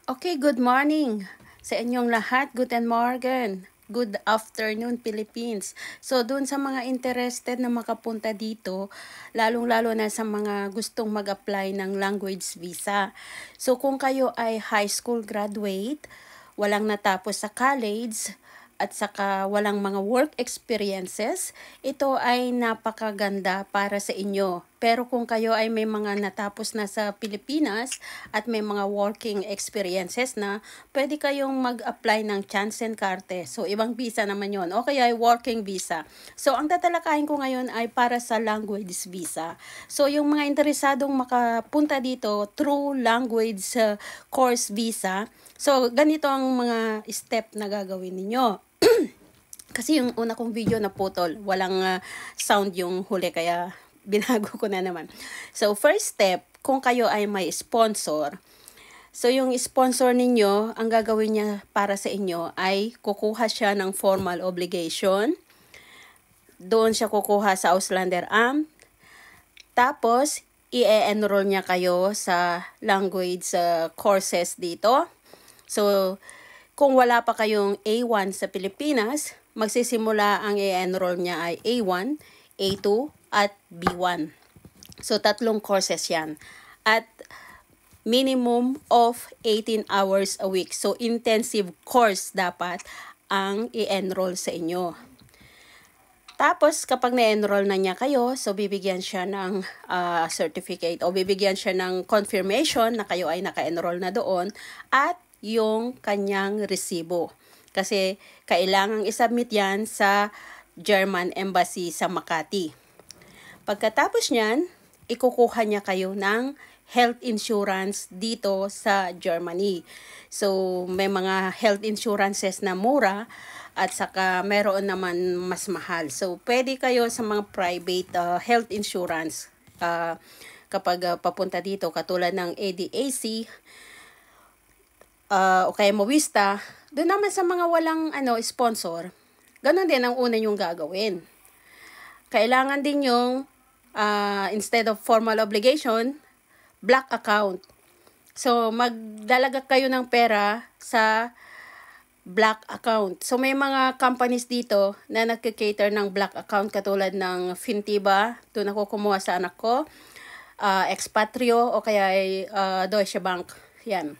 Okay, good morning sa inyong lahat. Guten Morgen. Good afternoon, Philippines. So, dun sa mga interested na makapunta dito, lalong-lalo na sa mga gustong mag-apply ng language visa. So, kung kayo ay high school graduate, walang natapos sa college, at saka walang mga work experiences, ito ay napakaganda para sa inyo. Pero kung kayo ay may mga natapos na sa Pilipinas at may mga working experiences na, pwede kayong mag-apply ng chance and carte. So, ibang visa naman yon. O kaya ay working visa. So, ang tatalakayin ko ngayon ay para sa language visa. So, yung mga interesadong makapunta dito through language course visa, so, ganito ang mga step na gagawin ninyo. Kasi yung una kong video naputol, walang sound yung huli kaya binago ko na naman. So, first step, kung kayo ay may sponsor, so yung sponsor ninyo, ang gagawin niya para sa inyo ay kukuha siya ng formal obligation. Doon siya kukuha sa Auslander Amt. Tapos, i-enroll niya kayo sa language courses dito. So, kung wala pa kayong A1 sa Pilipinas, magsisimula ang i-enroll niya ay A1, A2, at B1. So, tatlong courses yan. At minimum of 18 hours a week. So, intensive course dapat ang i-enroll sa inyo. Tapos, kapag na-enroll na niya kayo, so bibigyan siya ng certificate o bibigyan siya ng confirmation na kayo ay naka-enroll na doon at yung kanyang resibo. Kasi kailangang isubmit yan sa German Embassy sa Makati. Pagkatapos niyan, ikukuha niya kayo ng health insurance dito sa Germany. So, may mga health insurances na mura at saka meron naman mas mahal. So, pwede kayo sa mga private health insurance kapag papunta dito katulad ng ADAC, o kaya Movista. Doon naman sa mga walang sponsor, ganun din ang una yung gagawin. Kailangan din yung instead of formal obligation, black account. So, magdalaga kayo ng pera sa black account. So, may mga companies dito na nagka-cater ng black account katulad ng Fintiba. Doon ako kumuha sa anak ko. Expatrio o kaya Deutsche Bank. Yan.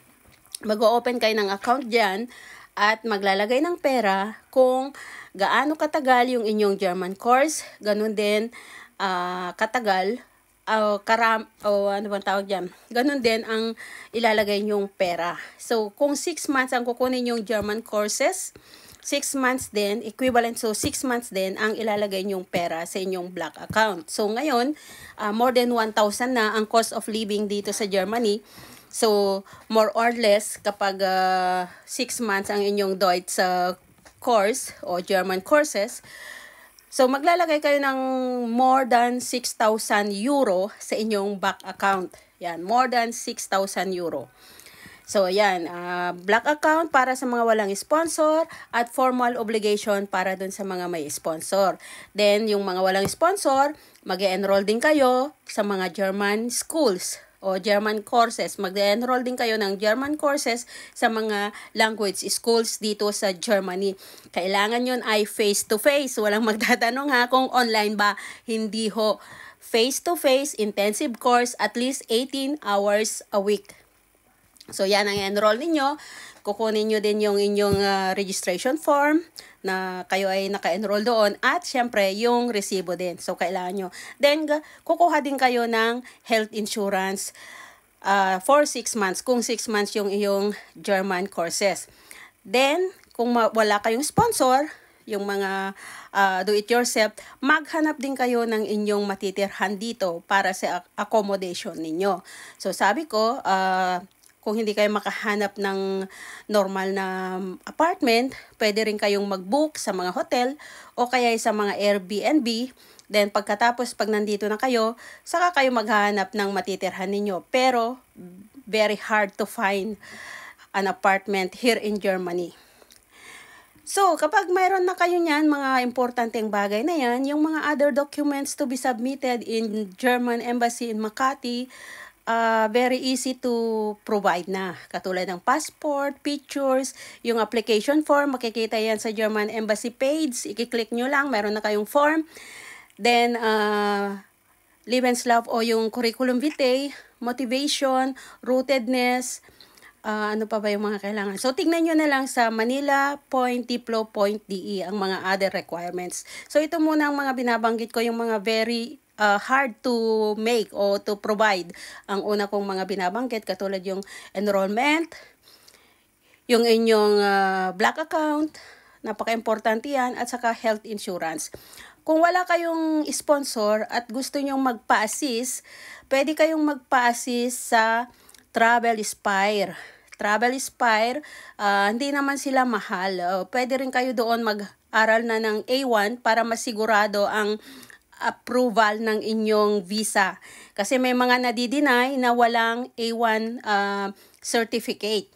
Mag-o-open kayo ng account dyan at maglalagay ng pera kung gaano katagal yung inyong German course. Ganun din katagal ano bang tawag dyan? Ganun din ang ilalagay nyong pera. So, kung 6 months ang kukunin yung German courses, 6 months din, equivalent, so 6 months din ang ilalagay nyong pera sa inyong black account. So, ngayon, more than 1,000 na ang cost of living dito sa Germany. So, more or less, kapag 6 months ang inyong Deutsch course o German courses, so maglalagay kayo ng more than 6,000 euro sa inyong bank account. Yan, more than 6,000 euro. So, yan, black account para sa mga walang sponsor at formal obligation para dun sa mga may sponsor. Then, yung mga walang sponsor, mag-enroll din kayo sa mga German schools o German courses. Mag-enroll din kayo ng German courses sa mga language schools dito sa Germany. Kailangan yun ay face-to-face. Walang magtatanong ha kung online ba. Hindi ho. Face-to-face, intensive course, at least 18 hours a week. So, yan ang enroll ninyo. Kukunin nyo din yung inyong registration form na kayo ay naka-enroll doon at syempre yung resibo din. So, kailangan nyo. Then, kukuha din kayo ng health insurance for 6 months. Kung 6 months yung iyong German courses. Then, kung wala kayong sponsor, yung mga do-it-yourself, maghanap din kayo ng inyong matitirhan dito para sa accommodation ninyo. So, sabi ko, kung hindi kayo makahanap ng normal na apartment, pwede rin kayong mag-book sa mga hotel o kaya sa mga Airbnb. Then pagkatapos, pag nandito na kayo, saka kayo maghahanap ng matitirhan ninyo. Pero, very hard to find an apartment here in Germany. So, kapag mayroon na kayo niyan, mga importanteng bagay na yan, yung mga other documents to be submitted in German Embassy in Makati, very easy to provide na. Katulad ng passport, pictures, yung application form, makikita yan sa German Embassy page. I-click nyo lang, meron na kayong form. Then, Lebenslauf o yung curriculum vitae, motivation, rootedness, ano pa ba yung mga kailangan. So, tignan nyo na lang sa manila.tiplo.de ang mga other requirements. So, ito muna ang mga binabanggit ko, yung mga very hard to make o to provide. Ang una kong mga binabanggit, katulad yung enrollment, yung inyong black account, napaka-importante yan, at saka health insurance. Kung wala kayong sponsor at gusto nyong magpa-assist, pwede kayong magpa-assist sa Travel Spire. Travel Spire, hindi naman sila mahal. Pwede rin kayo doon mag-aral na ng A1 para masigurado ang approval ng inyong visa. Kasi may mga nadi-deny na walang A1 certificate.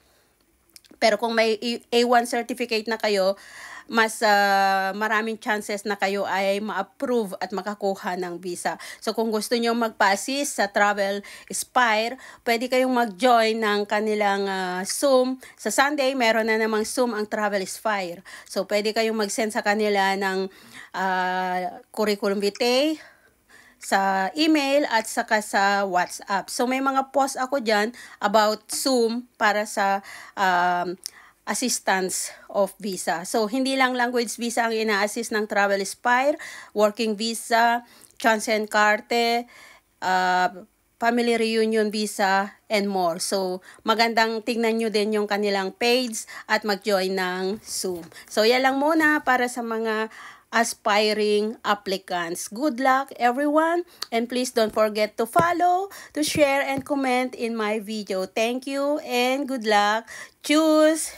Pero kung may A1 certificate na kayo, mas maraming chances na kayo ay ma-approve at makakuha ng visa. So kung gusto nyo magpa-assist sa Travel Spire, pwede kayong mag-join ng kanilang Zoom. Sa Sunday, meron na namang Zoom ang Travel Spire. So pwede kayong mag-send sa kanila ng curriculum vitae, sa email at saka sa WhatsApp. So may mga post ako dyan about Zoom para sa assistance of visa. So, hindi lang language visa ang ina-assist ng Travel Spire, working visa, chance and carte, family reunion visa, and more. So, magandang tingnan nyo din yung kanilang page at mag-join ng Zoom. So, yan lang muna para sa mga aspiring applicants. Good luck everyone, and please don't forget to follow, to share, and comment in my video. Thank you and good luck. Choose!